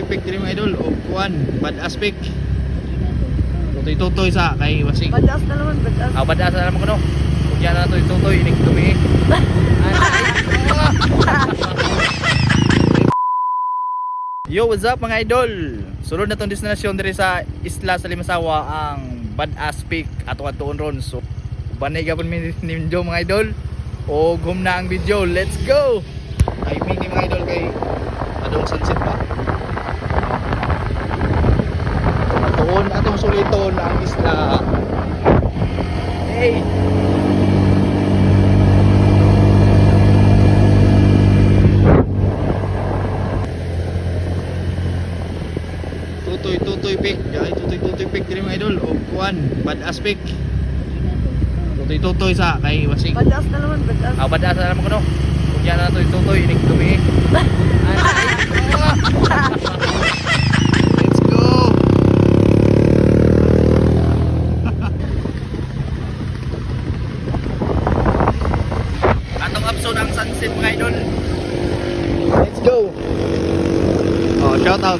tutoy pick diri mga idol o kuan bad aspect. Tutoy sa kay wasing. Badas na naman, badas. Badaas na naman ko no. Kung yan na to tutoy inig dumi. Yo, what's up mga idol? Sulod na tong destinasyon diri sa isla sa Limasawa ang bad aspect ato atuon ron. So banay gapon mi ninyo mga idol. O gum na ang video. Let's go. Ay mini mga idol kay adong sunset pa. Atuon atong suliton ang isla. Hey. Tutoy pick, ay tutoy pick diri mga idol o kuan bad aspect. Tutoy sa kay wasing. Badas na naman, badas. Badaas na naman ko no. Kung yan na to tutoy inig dumi. Let's go. Atong upload ang sunset mga idol. Let's go. Oh, shout out.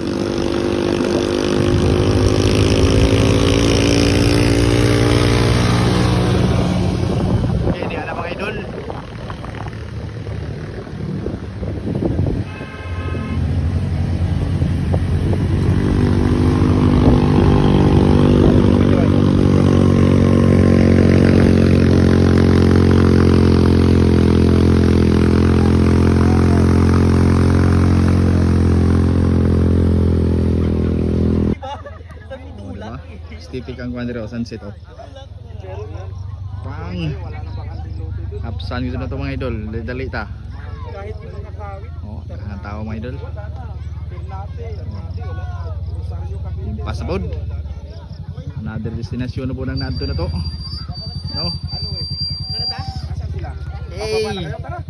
Stitik ang kwandero sunset oh. Pang apsan gitu na to mga idol, dali ta. Oh, ang tao mga idol. Pasabod. Another destination na po nang naadto na to. No. Hey.